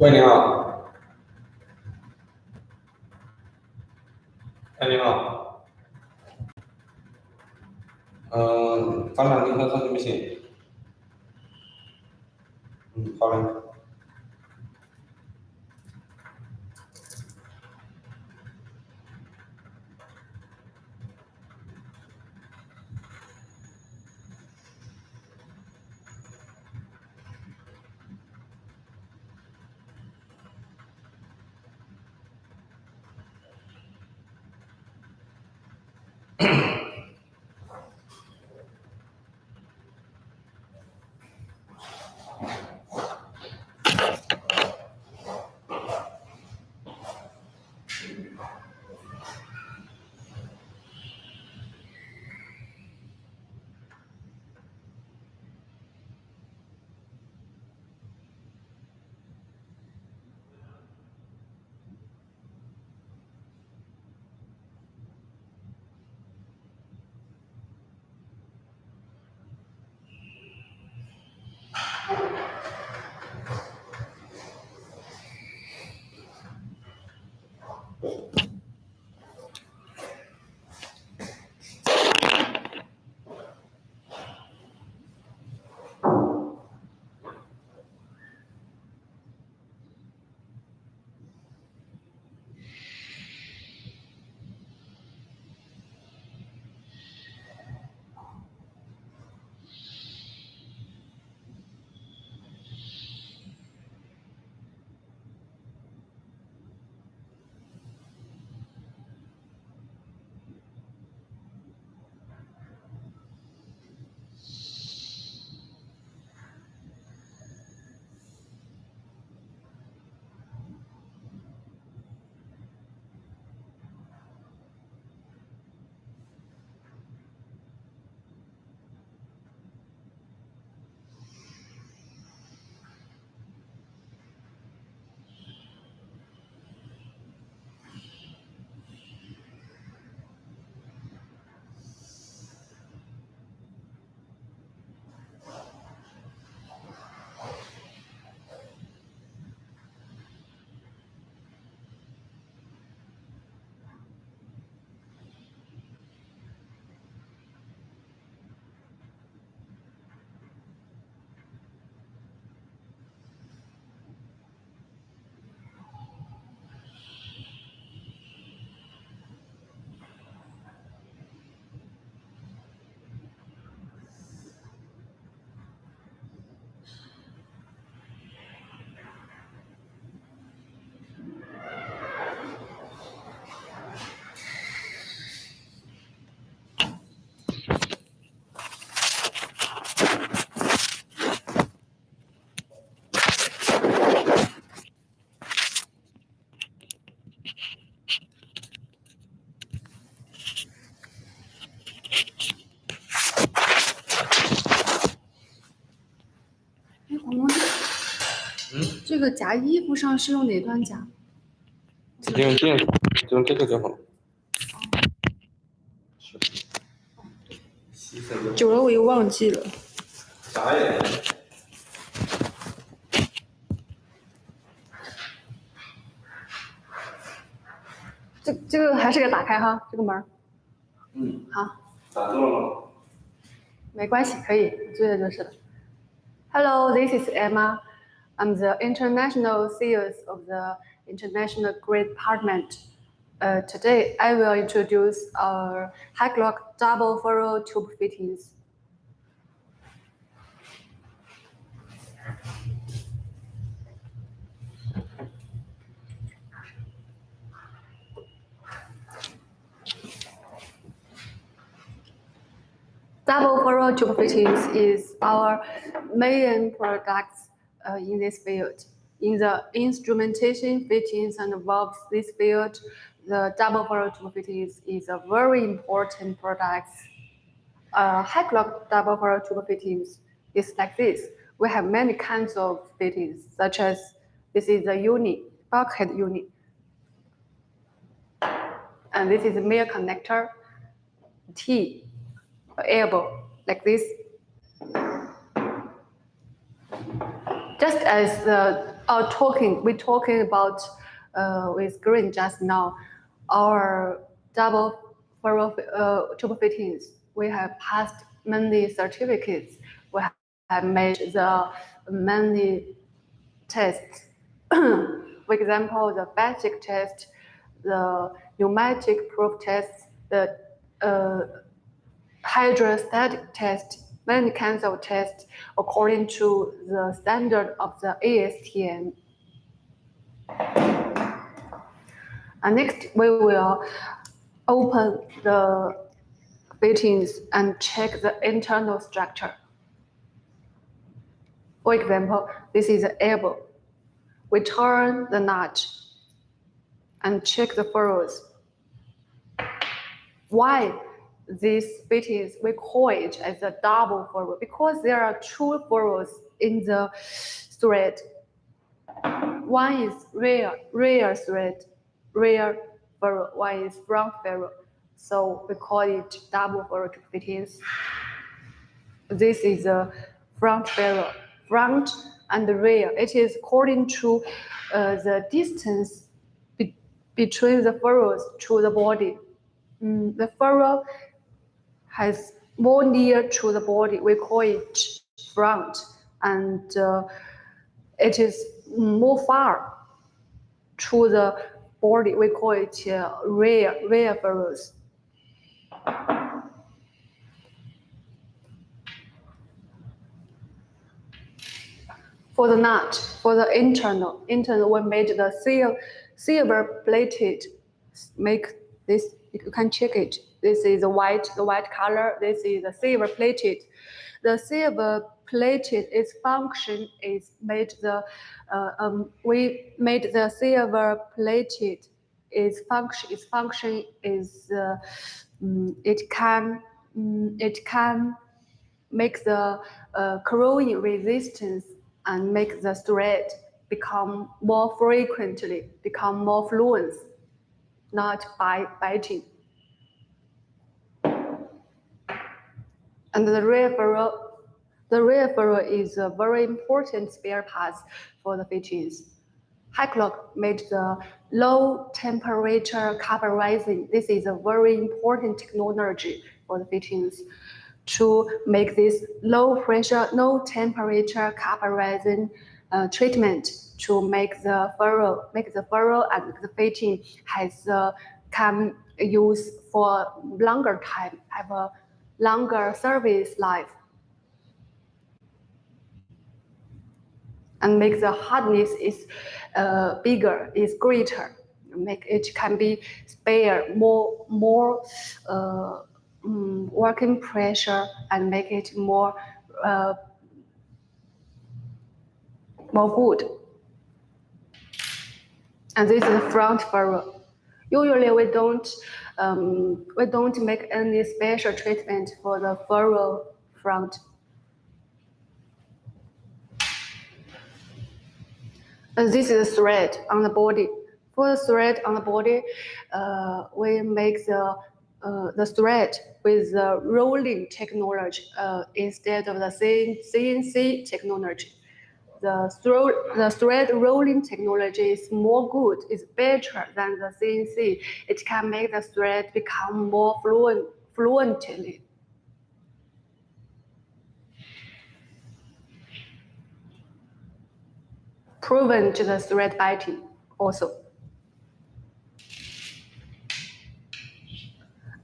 喂，你好。哎，你好。法兰尼克号行不行？好嘞。这个夹衣服上是用哪段夹？直接用这样，就用这个就好了。久了我又忘记了。啥呀？这个还是给打开哈，这个门。好。打住了吗？没关系，可以追着就是了。Hello, this is Emma. I'm the international sales of the International Grade Department. Today, I will introduce our Hikelok double furrow tube fittings. Double furrow tube fittings is our main product in this field. In the instrumentation fittings and valves this field, the double furrow tube fittings is a very important product. Hikelok double furrow tube fittings is like this. We have many kinds of fittings, such as this is the unit, bulkhead unit. And this is a male connector, T, elbow, like this. Just as We're talking about with green just now. Our double furrow tube fittings. We have passed many certificates. We have made the many tests. For example, the basic test, the pneumatic proof test, the hydrostatic test, many kinds of tests according to the standard of the ASTM. And next, we will open the fittings and check the internal structure. For example, this is the elbow. We turn the notch and check the furrows. Why these fittings, we call it as a double furrow? Because there are two furrows in the thread. One is rear thread, rear furrow. One is front furrow. So we call it double furrow tube fittings. This is a front furrow, front and rear. It is according to the distance between the furrows to the body. The furrow has more near to the body. We call it front, and it is more far to the body. We call it rear furrows. For the nut, for the internal, we made the silver plated. Make this, you can check it. This is the white color. This is the silver plated. The silver plated, its function is made the. We made the silver plated. Its function is it can make the corrosion resistance and make the thread become more frequently, become more fluent, not by biting. And the rear furrow is a very important spare part for the fittings. Hikelok made the low temperature carburizing. This is a very important technology for the fittings to make this low pressure, low temperature carburizing treatment to make the furrow and the fitting can use for longer time, have a longer service life, and make the hardness is bigger, is greater. Make it can be spare more working pressure and make it more good. And this is the front furrow. Usually we don't make any special treatment for the furrow front. And this is the thread on the body. For the thread on the body, we make the thread with the rolling technology instead of the CNC technology. The thread rolling technology is more good, is better than the CNC. It can make the thread become more fluently. Prevent the thread biting also.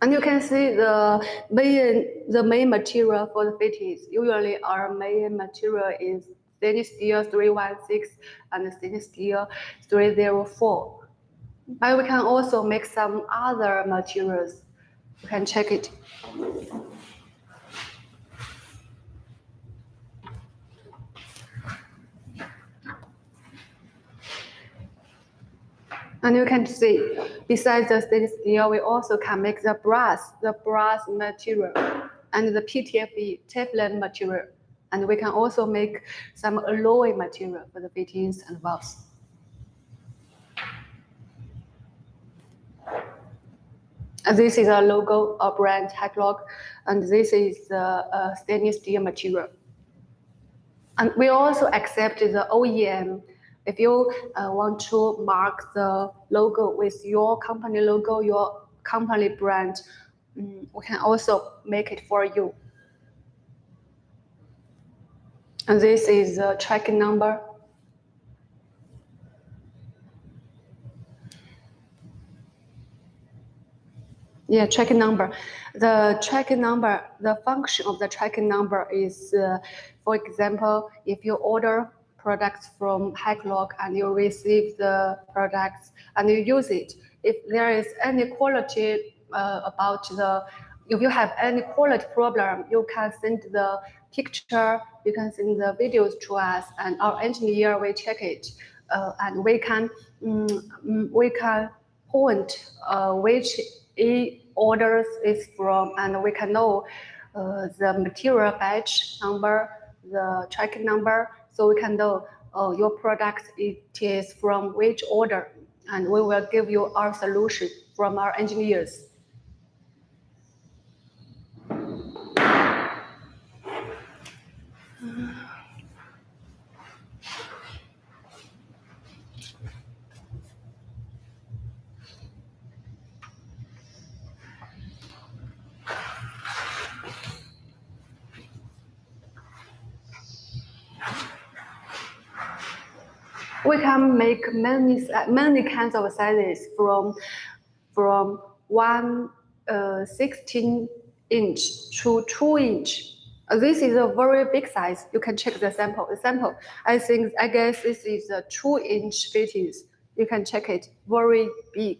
And you can see the main material for the fittings. Usually our main material is stainless steel 316 and stainless steel 304. But we can also make some other materials. You can check it. And you can see, besides the stainless steel, we also can make the brass material, and the PTFE, Teflon material. And we can also make some alloy material for the fittings and valves. And this is a logo of brand Hikelok, and this is the stainless steel material. And we also accept the OEM If you want to mark the logo with your company logo, your company brand, we can also make it for you. And this is the tracking number. Yeah, tracking number. The tracking number, the function of the tracking number is, for example, if you order products from Hikelok and you receive the products and you use it, if there is any quality if you have any quality problem, you can send the picture, you can send the videos to us, and our engineer will check it, and we can point which orders is from, and we can know the material batch number, the tracking number, so we can know your product it is from which order, and we will give you our solution from our engineers. We can make many kinds of sizes from 16" to 2". This is a very big size. You can check the sample. The sample, I guess this is a 2" fittings. You can check it, very big.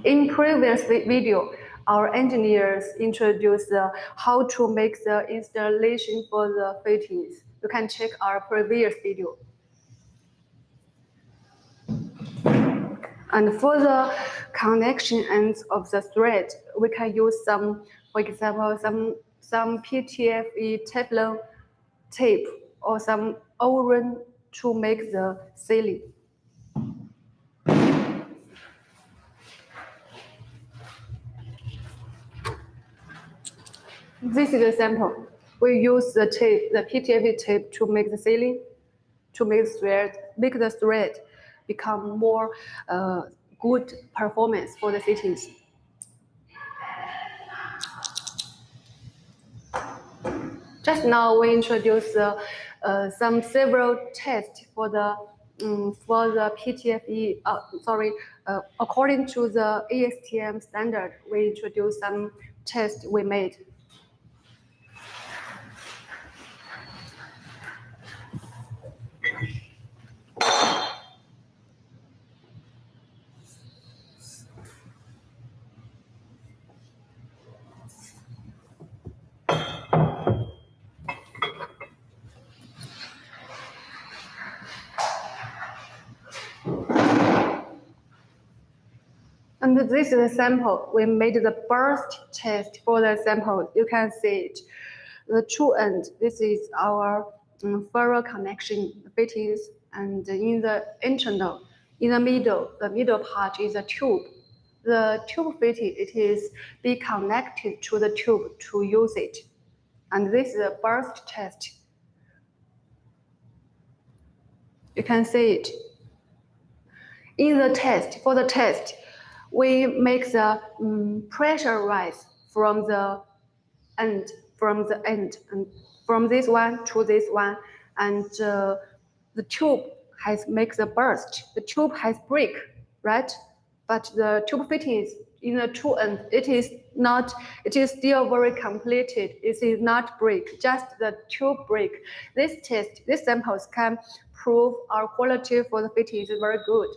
In previous video, our engineers introduced how to make the installation for the fittings. You can check our previous video. And for the connection ends of the thread, we can use some, for example, some PTFE Teflon tape or some iron to make the sealing. This is a sample. We use the tape, the PTFE tape, to make the sealing, to make the thread become more good performance for the fittings. Just now we introduced several tests for the PTFE. According to the ASTM standard, we introduced some tests we made. And this is a sample. We made the burst test for the sample. You can see it. The true end, this is our ferrule connection fittings, and in the internal, in the middle part is a tube. The tube fitting, it is be connected to the tube to use it. And this is a burst test. You can see it. In the test, for the test, we make the pressure rise from the end, and from this one to this one, and the tube makes a burst. The tube has break, right? But the tube fittings in the true end, it is still very completed. It is not break, just the tube break. These samples can prove our quality for the fittings is very good.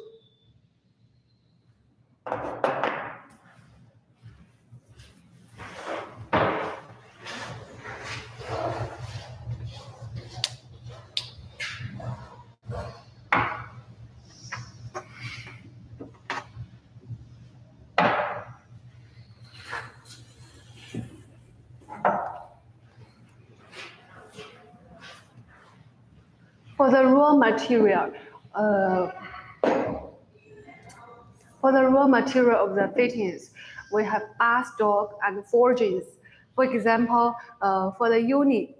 For the raw material of the fittings, we have bar stock and forgings. For example, for the uni,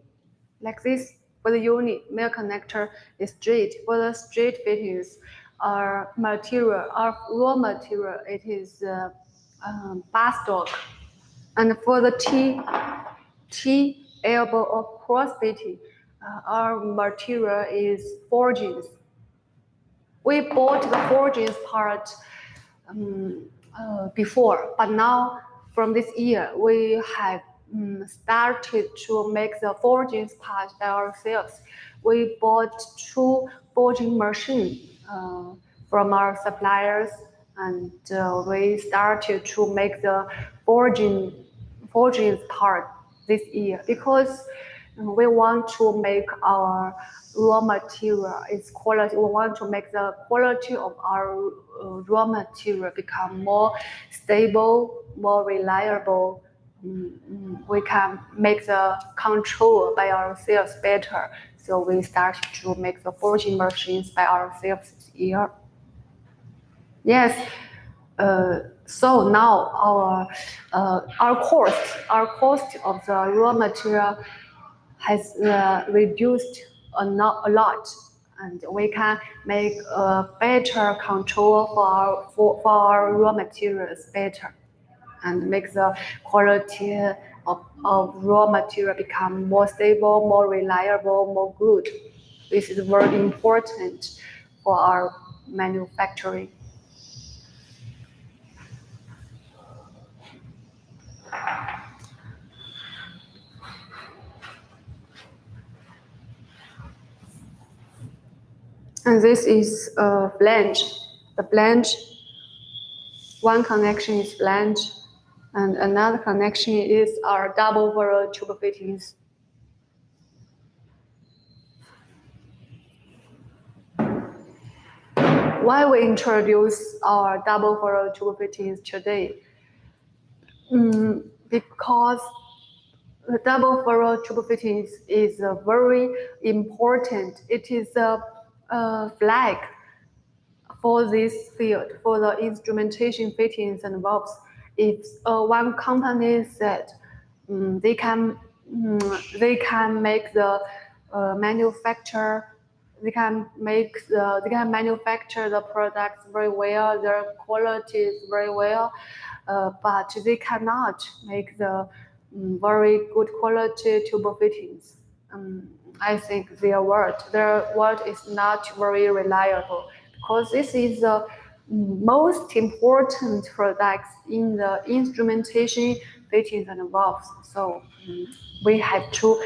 like this. For the unit, male connector is straight. For the straight fittings, our material, our raw material, it is bar stock. And for the T elbow or cross fitting, our material is forgings. We bought the forgings part before, but now from this year we have started to make the forgings part by ourselves. We bought 2 forging machines from our suppliers, and we started to make the forgings part this year because we want to make our raw material its quality. We want to make the quality of our raw material become more stable, more reliable. We can make the control by ourselves better. So we started to make the forging machines by ourselves this year. Yes. So now our cost of the raw material has reduced a lot, and we can make a better control for our raw materials better, and make the quality of raw material become more stable, more reliable, more good. This is very important for our manufacturing. And this is a flange. The flange, one connection is flange, and another connection is our double furrow tube fittings. Why we introduce our double furrow tube fittings today? Because the double furrow tube fittings is very important. It is a flag for this field, for the instrumentation fittings and valves. If one company said they can make the manufacture, they can manufacture the products very well, their quality is very well, but they cannot make the very good quality tube fittings. I think their word is not very reliable, because this is the most important products in the instrumentation fittings and valves. So we have to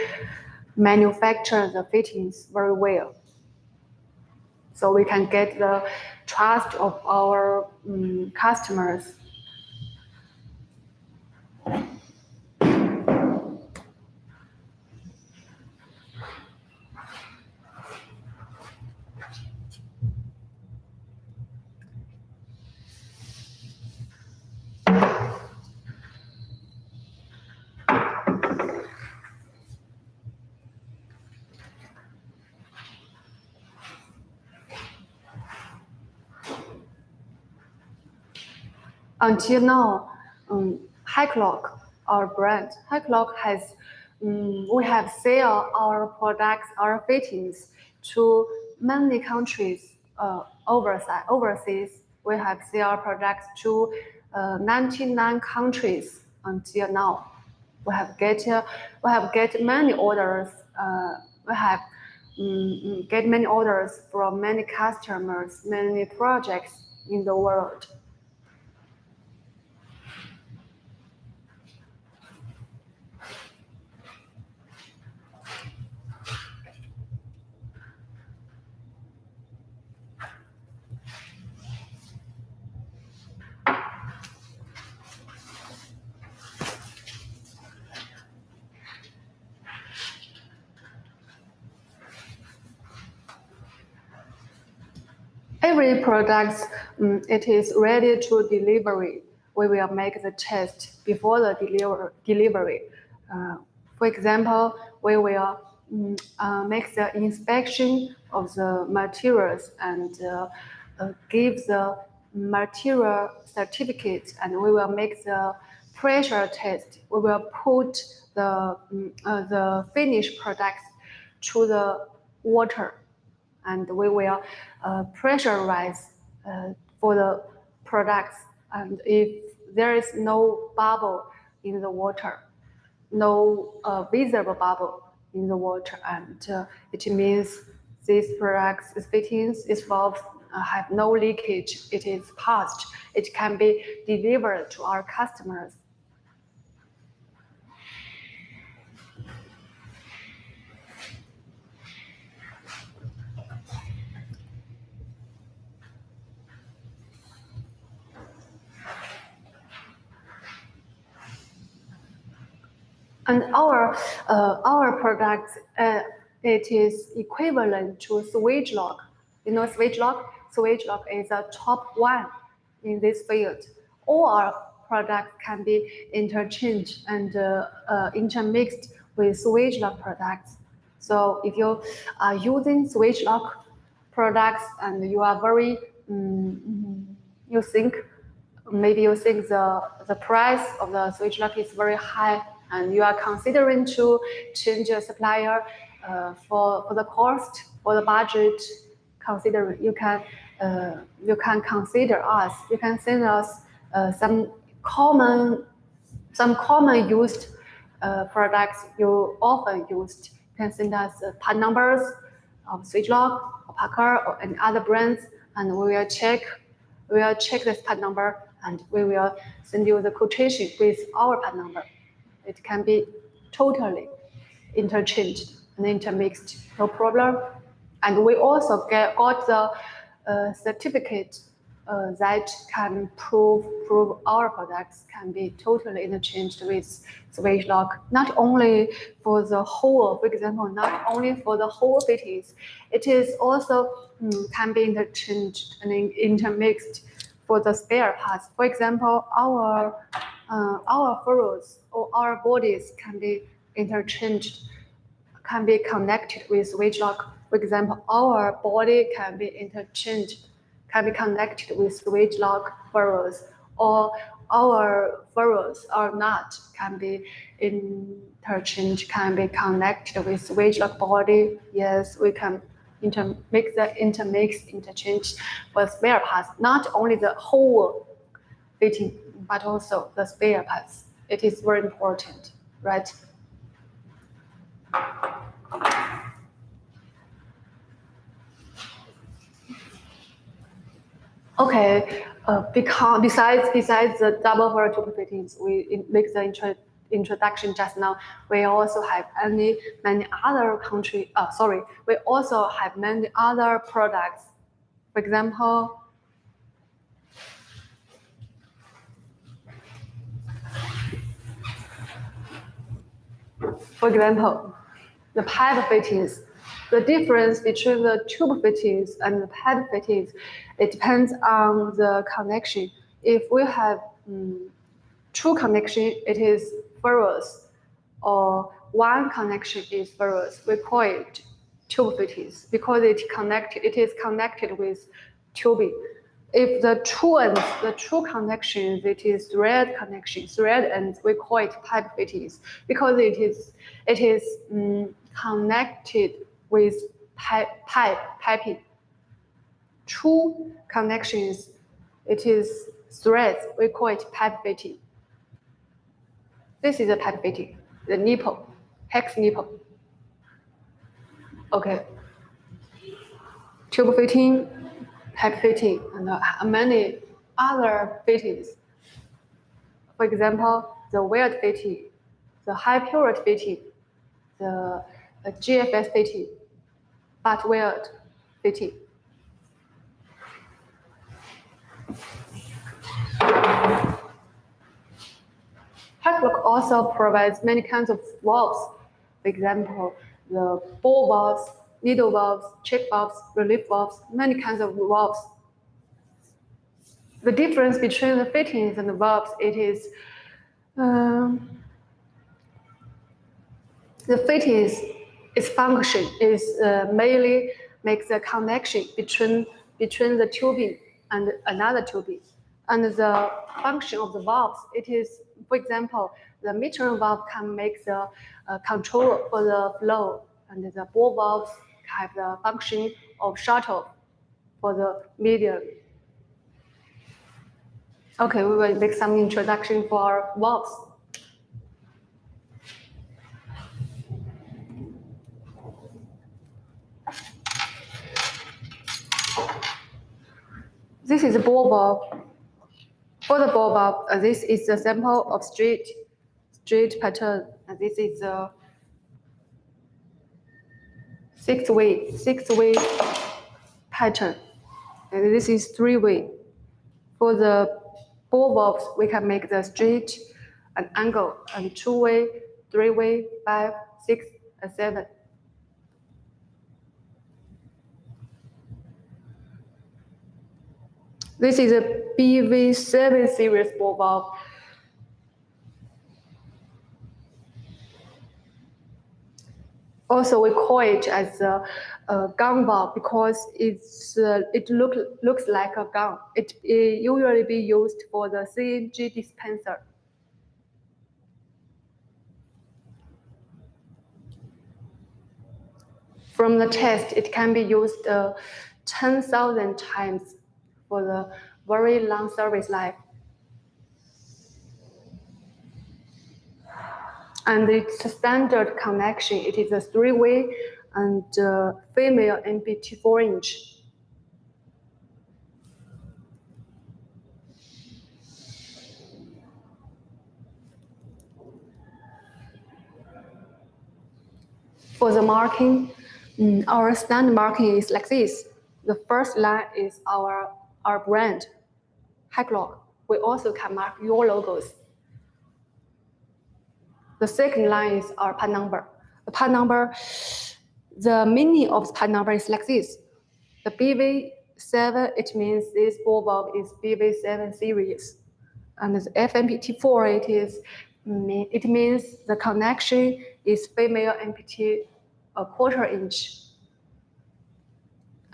manufacture the fittings very well, so we can get the trust of our customers. Until now, Hikelok, our brand, Hikelok has, we have sell our products, our fittings to many countries overseas. We have sell our products to 99 countries until now. We have get many orders. We have get many orders from many customers, many projects in the world. Every product, it is ready to delivery. We will make the test before the delivery. For example, we will make the inspection of the materials and give the material certificate, and we will make the pressure test. We will put the finished products to the water, and we will pressurize for the products. And if there is no bubble in the water, no visible bubble in the water, and it means these products, these fittings, these valves have no leakage. It is passed. It can be delivered to our customers. And our product, it is equivalent to switch lock. You know switch lock? Switch lock is a top one in this field. All our products can be interchanged and intermixed with switch lock products. So if you are using switch lock products and you are very, you think the price of the switch lock is very high, and you are considering to change a supplier for the cost, for the budget. Consider you can consider us. You can send us some common used products you often used. You can send us part numbers of switch lock or Parker or any other brands, and we will check this part number, and we will send you the quotation with our part number. It can be totally interchanged and intermixed, no problem. And we also got the certificate that can prove our products can be totally interchanged with switch lock. Not only for the whole, for example, not only for the whole fittings, it is also can be interchanged and intermixed for the spare parts. For example, our furrows or our bodies can be interchanged, can be connected with switch lock. For example, our body can be interchanged, can be connected with switch lock furrows, or our furrows or not can be interchanged, can be connected with switch lock body. Yes, we can interchange for spare parts, not only the whole fitting, but also the spare parts. It is very important, right? Okay, because besides the double furrow tube fittings, we make the introduction just now. We also have many other we also have many other products. For example, the pipe fittings. The difference between the tube fittings and the pipe fittings, it depends on the connection. If we have two connection, it is furrows, or one connection is furrows. We call it tube fittings because it is connected with tubing. If the true connection, it is thread connection, thread ends, we call it pipe fittings because it is connected with piping. True connections, it is threads, we call it pipe fitting. This is a pipe fitting, the nipple, hex nipple. Okay. Tube fitting, pipe fitting, and many other fittings. For example, the weld fitting, the high purity fitting, the GFS fitting, butt weld fitting. Hikelok also provides many kinds of valves. For example, the ball valves, needle valves, check valves, relief valves, many kinds of valves. The difference between the fittings and the valves, it is the fittings, its function is mainly makes a connection between the tubing and another tubing. And the function of the valves, it is, for example, the metering valve can make the control for the flow and the ball valves have the function of shut-off for the medium. Okay, we will make some introduction for our valves. This is a ball valve. For the ball valve, this is a sample of straight pattern, and this is a six-way pattern, and this is three-way. For the ball valves, we can make the straight and angle, and two-way, three-way, 5, 6, and 7. This is a BV7 series ball valve. Also, we call it as a gun valve because it looks like a gun. It usually be used for the CNG dispenser. From the test, it can be used 10,000 times for the very long service life. And it's a standard connection. It is a three-way and female MPT 4-inch. For the marking, our standard marking is like this. The first line is our brand, Hikelok. We also can mark your logos. The second line is our part number. The part number, the meaning of the part number is like this. The BV7, it means this ball valve is BV7 series. And the FMPT4, it means the connection is female MPT a 1/4 inch.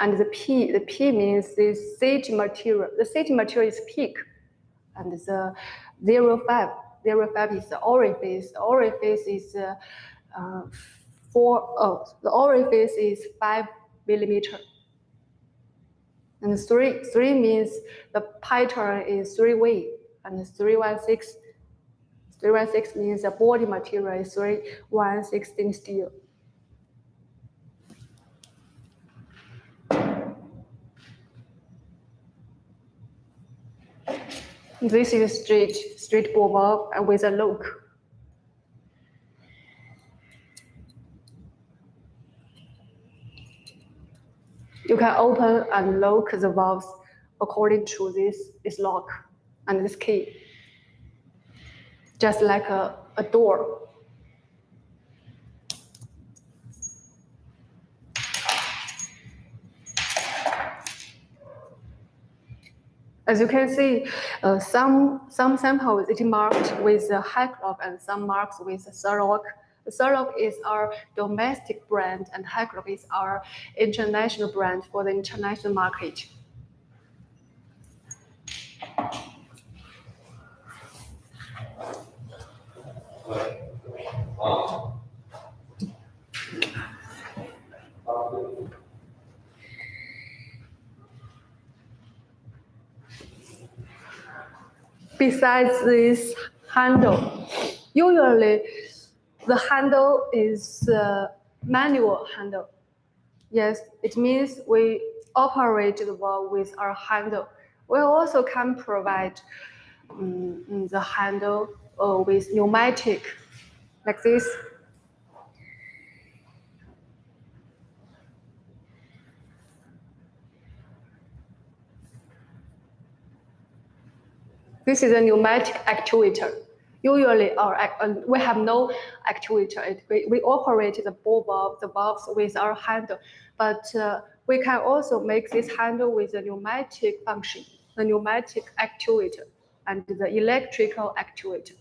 And the P means the safety material. The safety material is PEEK. And the 05 is the orifice. The orifice is the orifice is 5 millimeter. And 3 means the pattern is three-way. And 316 means the body material is 3/116 steel. This is straight ball valve with a lock. You can open and lock the valves according to this lock and this key, just like a door. As you can see, some samples it marked with the Hikelok and some marks with the Hikelok. The Hikelok is our domestic brand and Hikelok is our international brand for the international market. Besides this handle, usually the handle is a manual handle. Yes, it means we operate the valve with our handle. We also can provide the handle with pneumatic, like this. This is a pneumatic actuator. Usually, we have no actuator. We operate the ball valve, the valves with our handle, but we can also make this handle with a pneumatic function, the pneumatic actuator and the electrical actuator.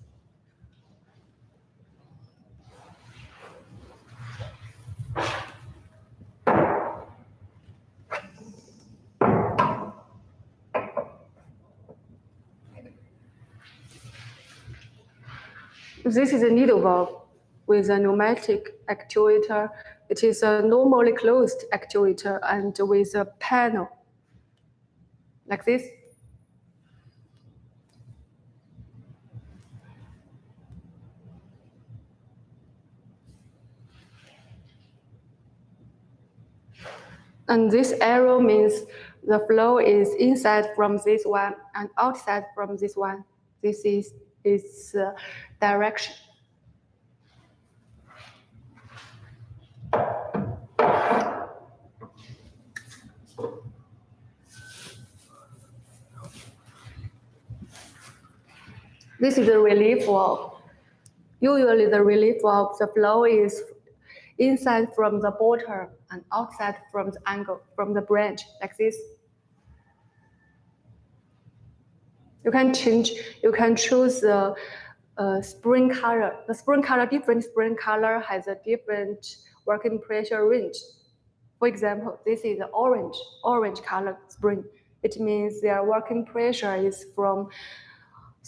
This is a needle valve with a pneumatic actuator It is a normally closed actuator and with a panel like this. And this arrow means the flow is inside from this one and outside from this one. This is its direction. This is the relief valve. Usually the relief valve, the flow is inside from the bottom and outside from the angle, from the branch, like this. You can choose the spring color. The spring color, different spring color has a different working pressure range. For example, this is the orange color spring. It means their working pressure is from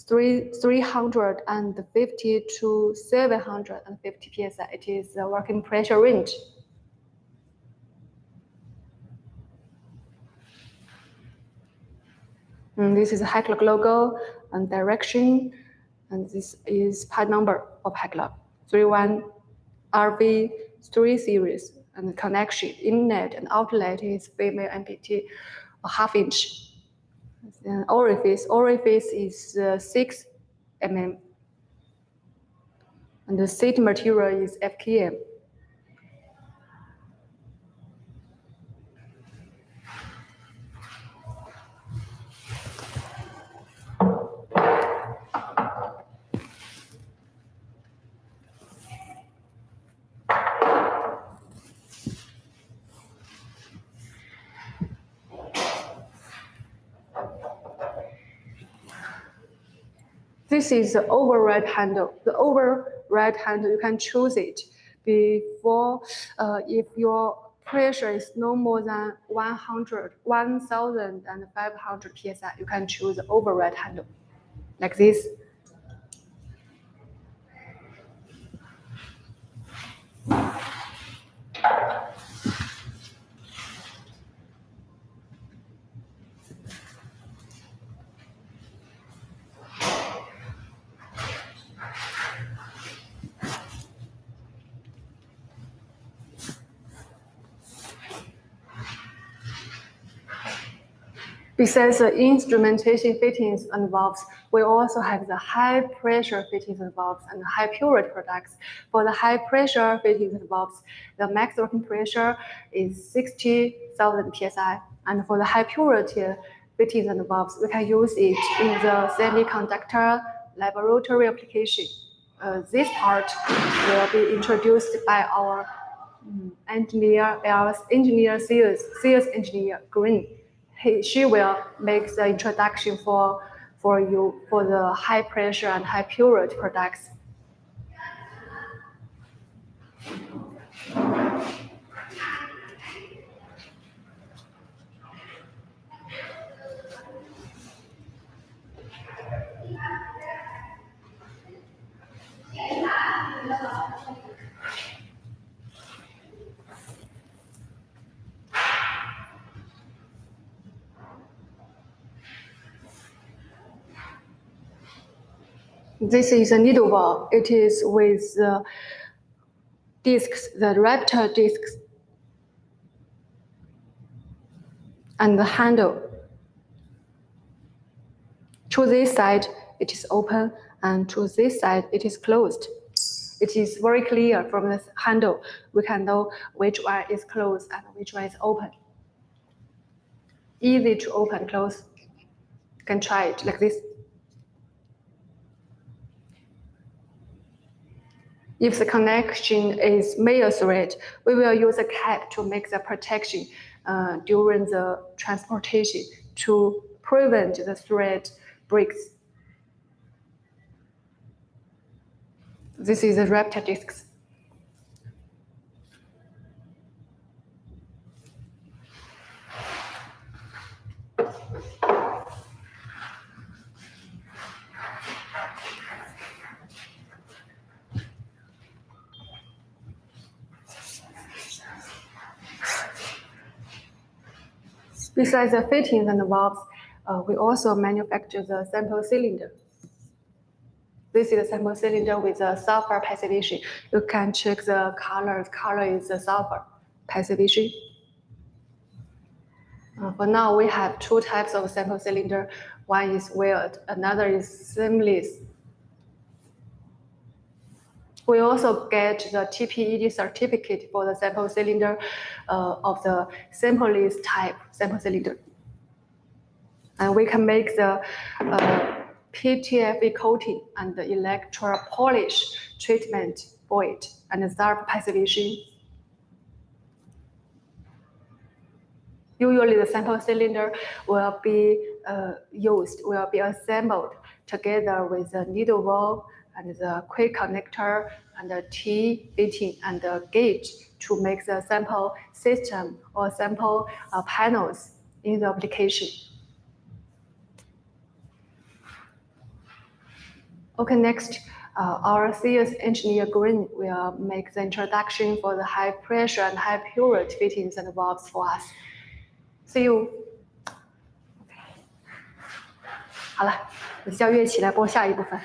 350 to 750 psi. It is the working pressure range. And this is the Hikelok logo and direction, and this is part number of Hikelok 31 RV3 series, and the connection inlet and outlet is female amputee, a half inch. And orifice is 6 mm, and the seat material is FKM. This is the override handle. The override handle, you can choose it before, if your pressure is no more than 1,500 psi, you can choose the override handle, like this. Besides the instrumentation fittings and valves, we also have the high pressure fittings and valves and high purity products. For the high pressure fittings and valves, the max working pressure is 60,000 psi. And for the high purity fittings and valves, we can use it in the semiconductor laboratory application. This part will be introduced by our sales engineer, Green. She will make the introduction for you for the high pressure and high purity products. This is a needle valve. It is with discs, the raptor discs, and the handle. To this side, it is open, and to this side, it is closed. It is very clear from the handle. We can know which one is closed and which one is open. Easy to open, close. You can try it like this. If the connection is male thread, we will use a cap to make the protection during the transportation to prevent the thread breaks. This is the raptor discs. Besides the fittings and the valves, we also manufacture the sample cylinder. This is a sample cylinder with a sulfur passivation. You can check the color. The color is the sulfur passivation. For now, we have two types of sample cylinder. One is welded, another is seamless. We also get the TPED certificate for the sample cylinder of the seamless type sample cylinder. And we can make the PTFE coating and the electro polish treatment for it and the sulfur passivation. Usually the sample cylinder will be assembled together with the needle valve and the quick connector and the T fitting and the gauge to make the sample system or sample panels in the application. Okay, next, our CS engineer Green will make the introduction for the high pressure and high purity fittings and valves for us. See you. 好了，叫乐器来播下一部分。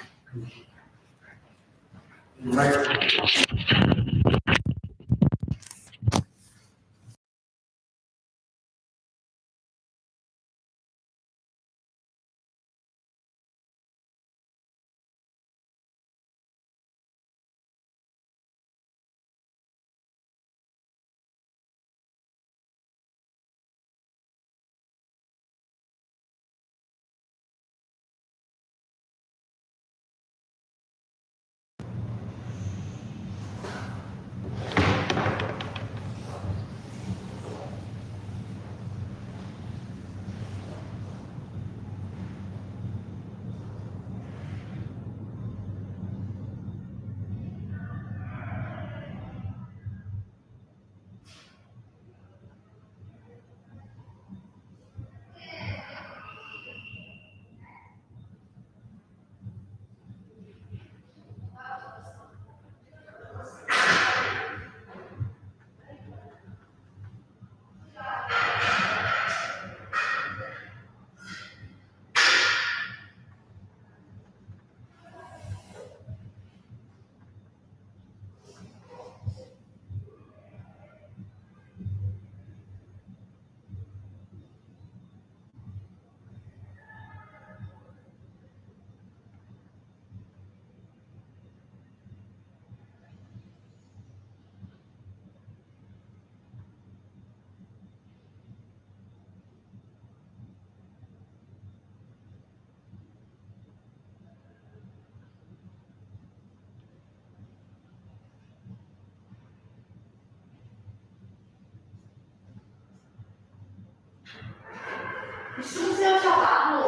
你是不是要下班了？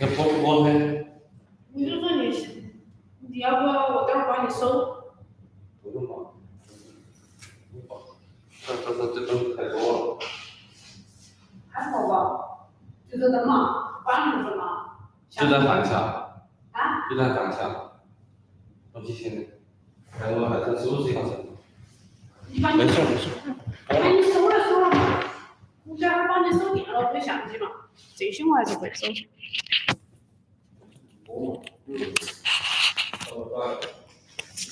那播不播呢？你就说你要不要我待会儿帮你收？不用吧。这灯太多了。还好吧，就这灯嘛，关着的嘛。就在反墙。啊？就在反墙。我记性的，我还在收拾一下子。没事没事。哎，你收了嘛？我待会儿帮你收电脑和相机嘛，这些我还是会收。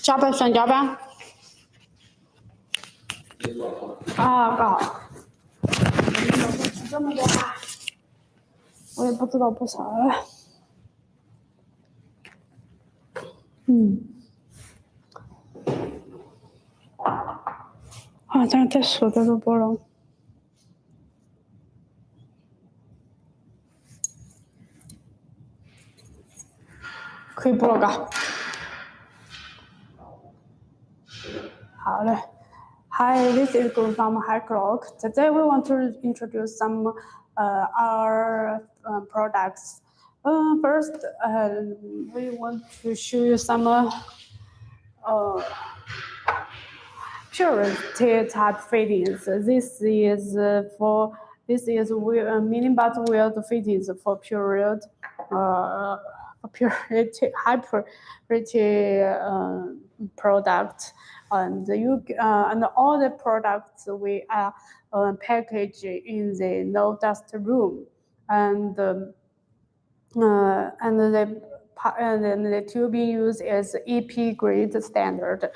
加班算加班。啊，刚好。这么多啊，我也不知道不少了。啊，但是再说的都不了。可以播了嘎。好嘞。Hi, this is Guru from Hikelok. Today we want to introduce some our products. First, we want to show you some purity type fittings. This is mini butt weld fittings for high purity product, and and all the products we are packaged in the no dust room, and the tubing used is EP grade standard,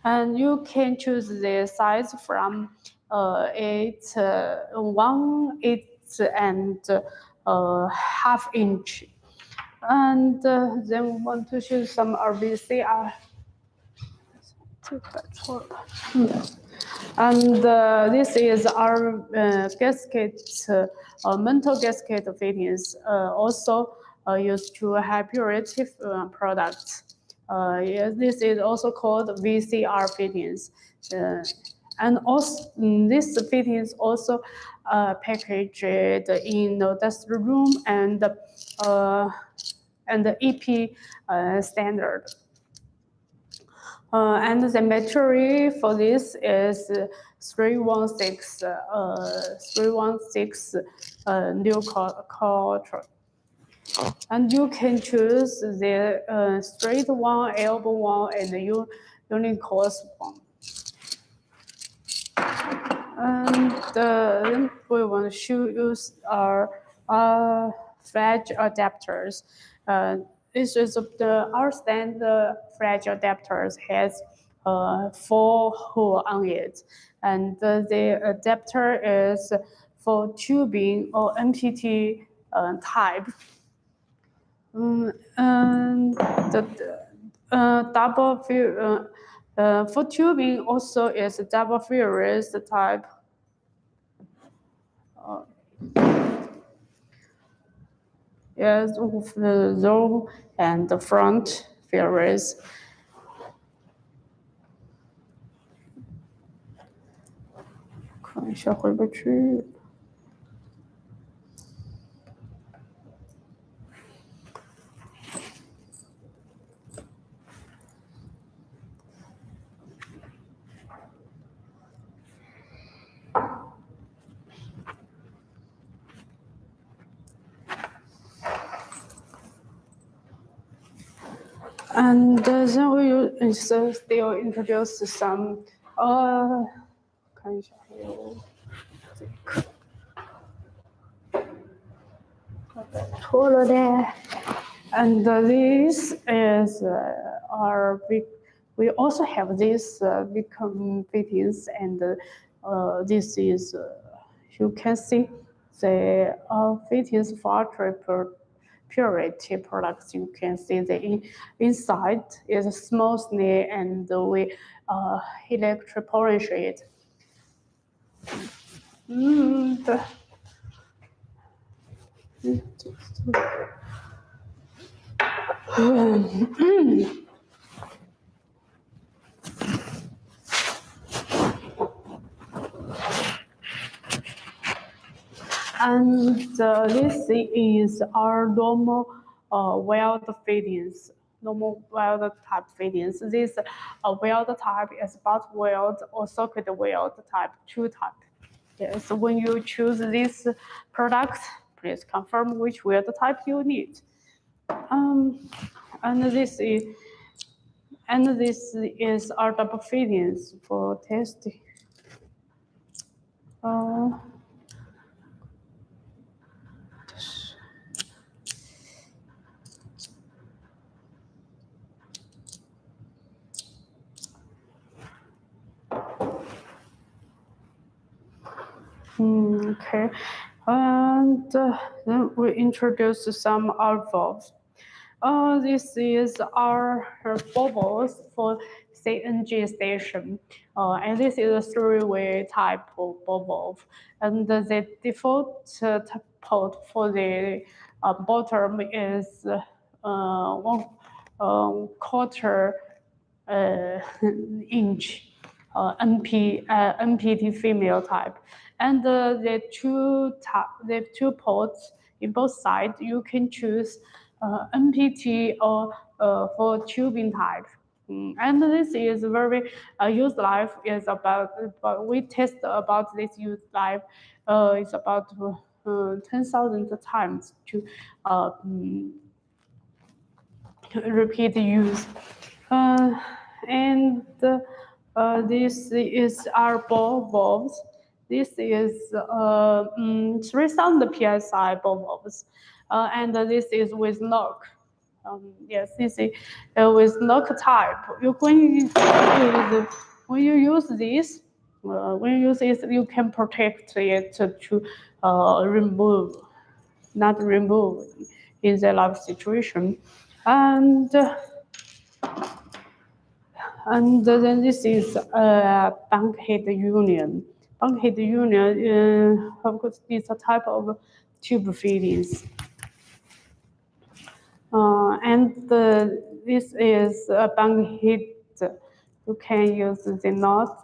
and you can choose the size from 1/8 and ½ inch. And then we want to choose some VCR. And this is our gasket, mental gasket fittings, also used to have purity products. Yes, this is also called VCR fittings. And also, this fittings also packaged in the dust room and the EP standard. And the material for this is 316 new culture. And you can choose the straight one, elbow one, and the unicourse one. And then we want to use our flash adapters. This is our standard flash adapters has 4 holes on it, and the adapter is for tubing or MPT type. And the double for tubing also is a double furious type. Yes, with the low and the front furious. And then we still introduce some and this is our big. We also have this big fittings, and this is you can see the fittings for purity products. You can see the inside is smoothly, and we electropolish it. And this is our normal weld fittings, normal weld type fittings. This weld type is butt weld or socket weld type 2 type. Yes, when you choose this product, please confirm which weld type you need. And this is our double fittings for testing. Okay, and then we introduce some valves. This is our bubbles for CNG station, and this is a 3-way type of valve. And the default port for the bottom is 1/4 inch MPT female type, and the two ports in both sides you can choose MPT or for tubing type. And this is very use life is about we test about this use life it's about 10,000 times to repeat use. And this is our ball valves. This is 3,000 psi ball valves, and this is with lock. Yes, this is with lock type. When you use this, you can protect it to remove, not remove in the lock situation, and then this is a bankhead union. Bankhead union, of course, is a type of tube fittings. And this is a bankhead. You can use the knot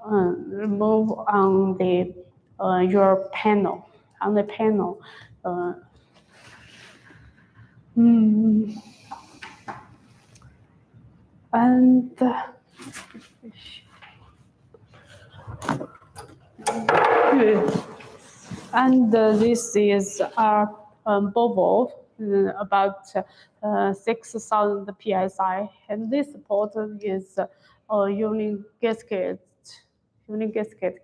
remove on the your panel, on the panel. And this is our bubble, about 6,000 psi, and this port is a unique gasket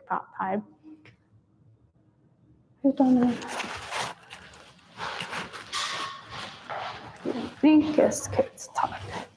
pipe. I don't know. Unique gasket type.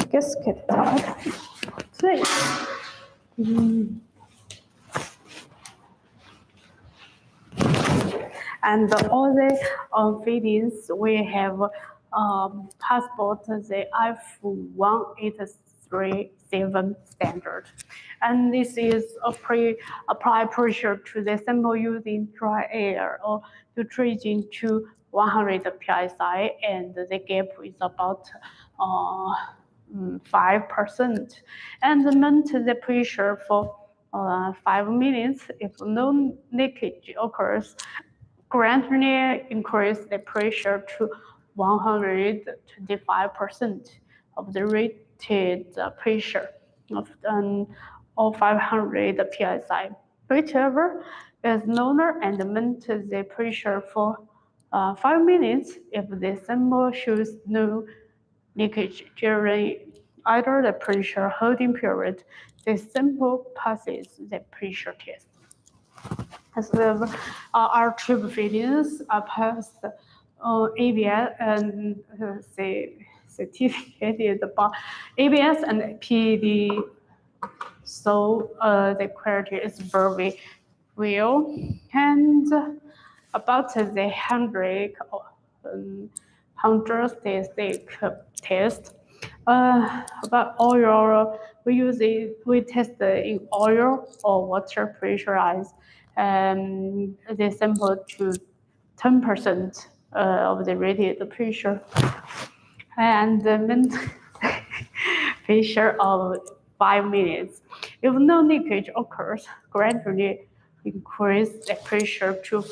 Gasket type. And all the fittings we have passport the F1837 standard, and this is apply pressure to the sample using dry air or nitrogen to 100 psi, and the gap is about 5%, and maintain the pressure for 5 minutes. If no leakage occurs, gradually increase the pressure to 125% of the rated pressure of 500 psi. Whichever is lower, and maintain the pressure for 5 minutes. If the sample shows no leakage during either the pressure holding period, the sample passes the pressure test. As well, our tube fittings are passed ABS and certificated by ABS and PED, so the quality is very real. And about the handbrake test, about oil, we test in oil or water pressurized, the sample to 10% of the rated pressure, and the pressure of 5 minutes. If no leakage occurs, gradually increase the pressure to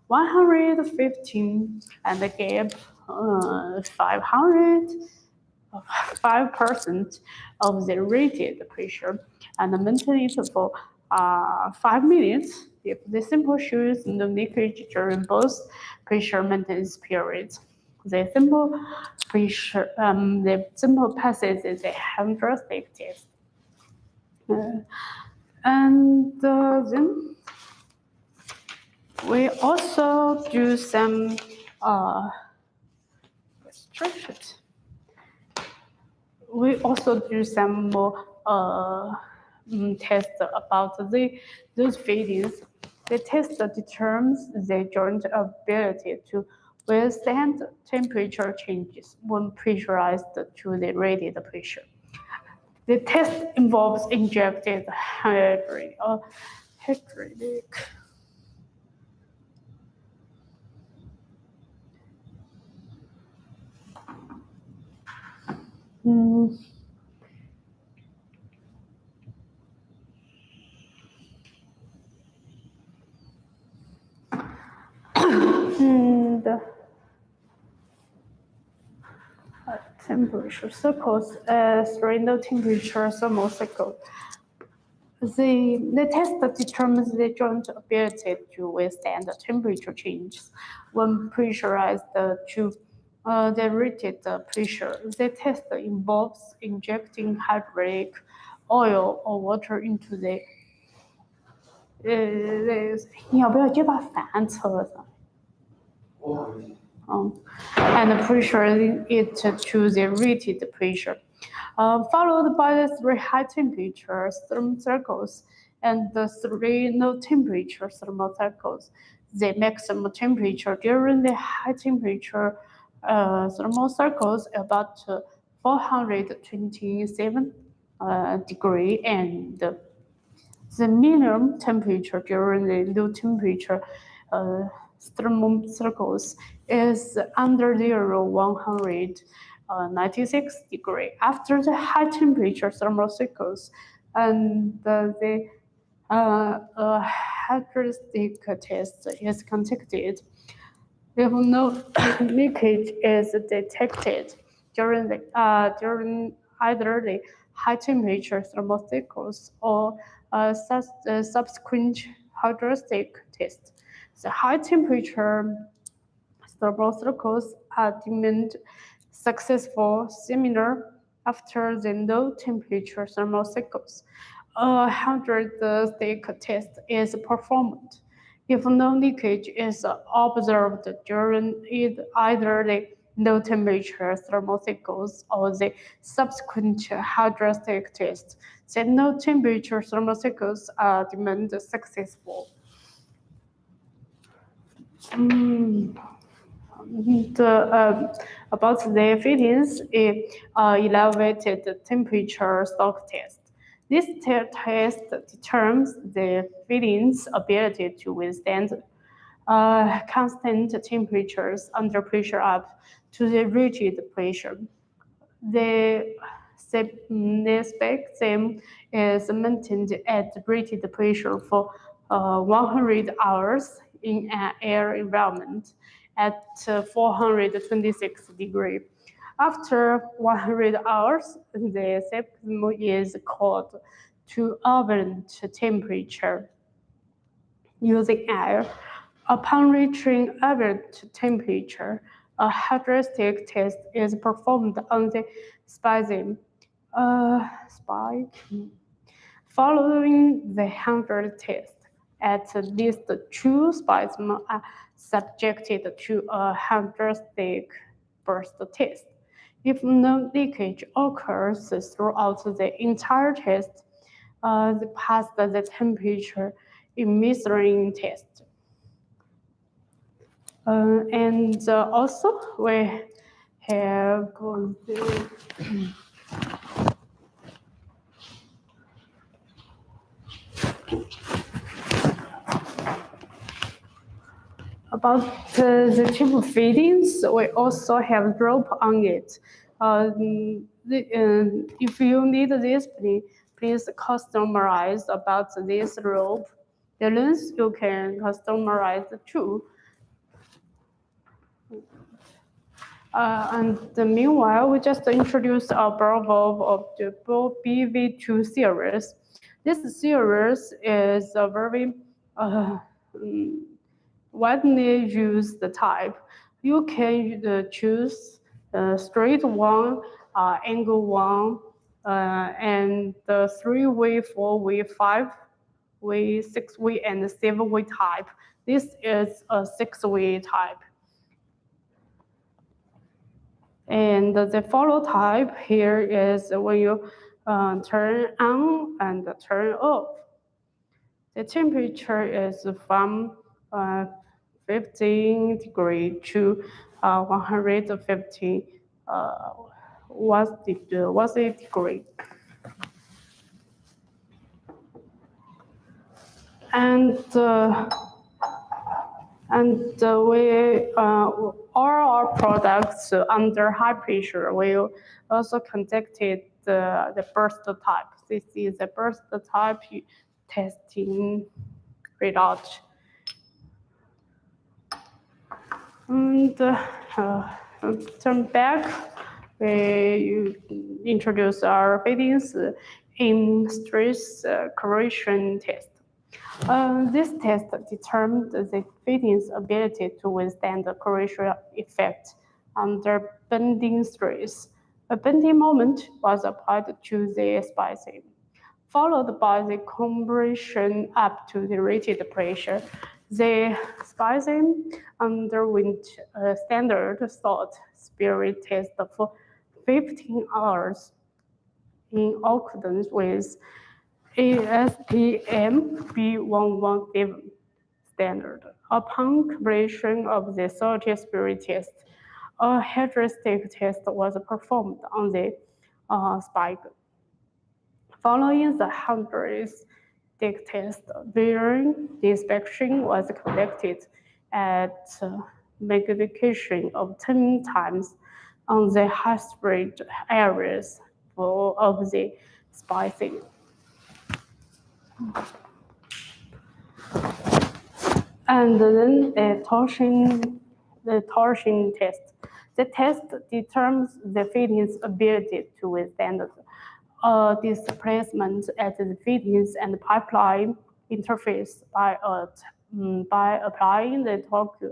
115, and the gap 5% of the rated pressure, and maintain it for 5 minutes. If the sample shows no leakage during both pressure maintenance periods, the sample passes the handbrake test. And then we also do some restrictions. We also do some more tests about those fittings. The test determines the joint ability to withstand temperature changes when pressurized to the rated pressure. The test involves injected hydraulic. temperature circles as random temperature thermocycle. The test determines the joint ability to withstand the temperature changes when pressurized to the rated pressure. The test involves injecting hydraulic oil or water into the 你要不要就把饭吃了噻？ and pressurizing it to the rated pressure, followed by the 3 high temperature thermocycles and the 3 low temperature thermocycles. The maximum temperature during the high temperature thermocycles about 427 degree, and the minimum temperature during the low temperature thermocycles is under 196 degree. After the high temperature thermocycles, and the hydrostatic test is conducted. If no leakage is detected during either the high temperature thermocycles or subsequent hydrostatic test, the high temperature thermocycles are deemed successful. Similar after the low temperature thermocycles, a hydrostatic test is performed. If no leakage is observed during either the low temperature thermocycles or the subsequent hydrostatic test, the low temperature thermocycles are deemed successful. About the fittings, elevated temperature shock test. This test determines the fittings' ability to withstand constant temperatures under pressure up to the rated pressure. The spectrum is maintained at rated pressure for 100 hours in an air environment at 426 degrees. After 100 hours, the spectrum is cooled to ambient temperature using air. Upon reaching ambient temperature, a hydrostatic test is performed on the spike. Following the 100 test, at least 2 spikes are subjected to a hydrostatic burst test. If no leakage occurs throughout the entire test, they pass the temperature measuring test. And also we have about the tube fittings, we also have rope on it. If you need this, please customize about this rope. The length you can customize too. And meanwhile, we just introduced a ball valve of the BV2 series. This series is a very widely used type. You can choose straight one, angle one, and the 3-way, 4-way, 5-way, 6-way, and 7-way type. This is a 6-way type. And the follow type here is when you turn on and turn off. The temperature is from 15 degree to 150 what's the degree. And we all our products under high pressure will also conducted the burst type. This is the burst type testing result. And turn back we introduce our findings in stress correction test. This test determined the fittings' ability to withstand the corrosion effect under bending stress. A bending moment was applied to the spicing, followed by the compression up to the rated pressure. The spicing underwent a standard salt spirit test for 15 hours in accordance with ASTM B117 standard. Upon completion of the salty spirit test, a hydrostatic test was performed on the spike. Following the hydrostatic test, the inspection was conducted at magnification of 10 times on the high spread areas of the spicing. And then the torsion test. The test determines the fittings' ability to withstand displacement at the fittings and pipeline interface by applying the torque.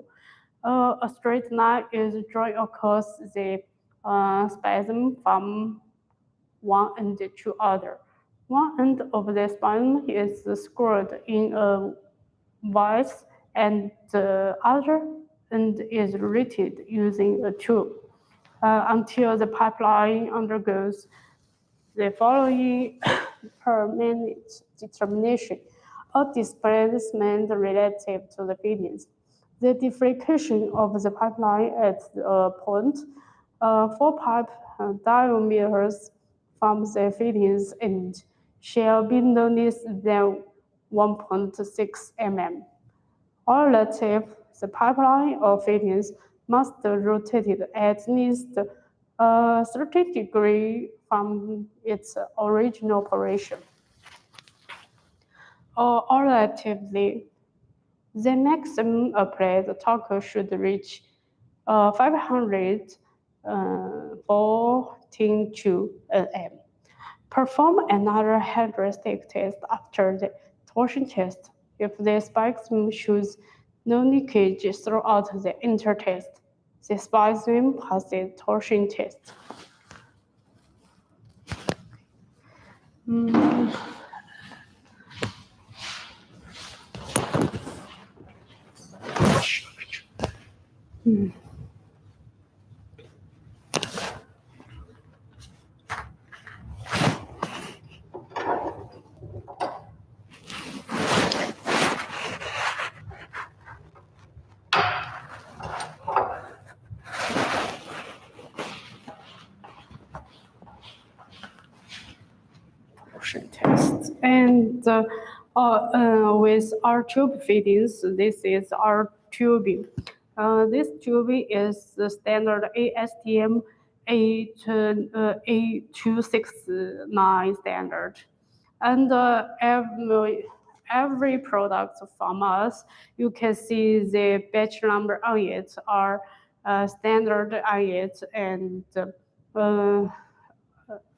A straight line is drawn across the spasm from one end to other. One end of the spasm is screwed in a vice and the other end is rated using a tube until the pipeline undergoes the following per minute determination of displacement relative to the fittings. The deflection of the pipeline at a point 4 pipe diameters from the fittings end shall be no less than 1.6 mm. Alternatively, the pipeline or fittings must rotate at least 30 degrees from its original position. Or alternatively, the maximum applied torque should reach 514 Nm. Perform another hydrostatic test after the torsion test. If the spicing shows no leakage throughout the intertest, the spicing passes torsion test. Test. And with our tube fittings, this is our tubing. This tubing is the standard ASTM A269 standard. And every product from us, you can see the batch number on it, or standard on it, and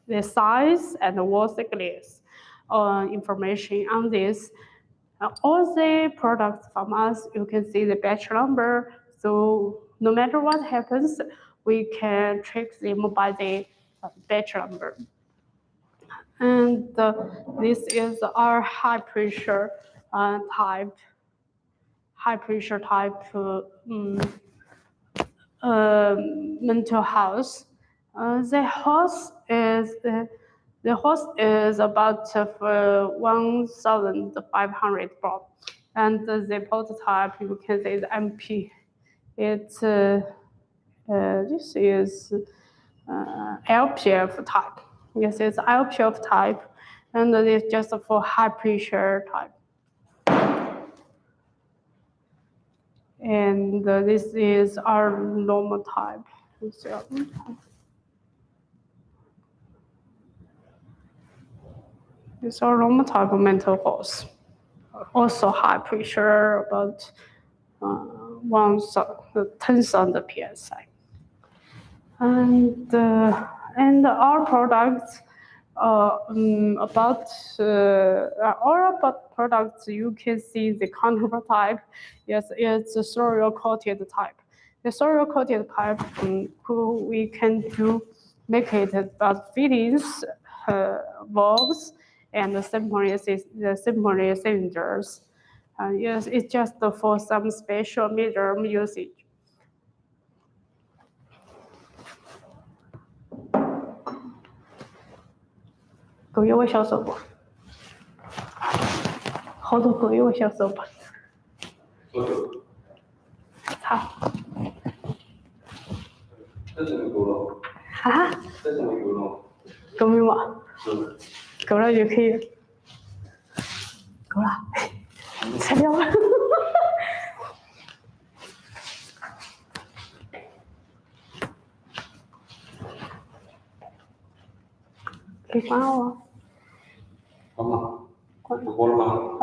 the size and the wall thickness information on this. All the products from us, you can see the batch number. So no matter what happens, we can track them by the batch number. And this is our high pressure type mental health. The hose is about 1,500 bar, and the prototype you can say the MP. It's this is LPF type. Yes, it's LPF type, and it's just for high pressure type. And this is our normal type. So, it's our normal type of mental hose. Also high pressure, about 10,000 psi. And our products, about all about products, you can see the counterpart type. Yes, it's a soil coated type. The soil coated type, we can make it about fittings, valves, and the simple cylinders. Yes, it's just for some special medium usage. 狗有我销售过，好多狗有我销售过。操！这是没够了。哈？这是没够了。够没嘛？够了就可以了。够了，拆掉了。可以关了哦。关吗？关了。不关了吗？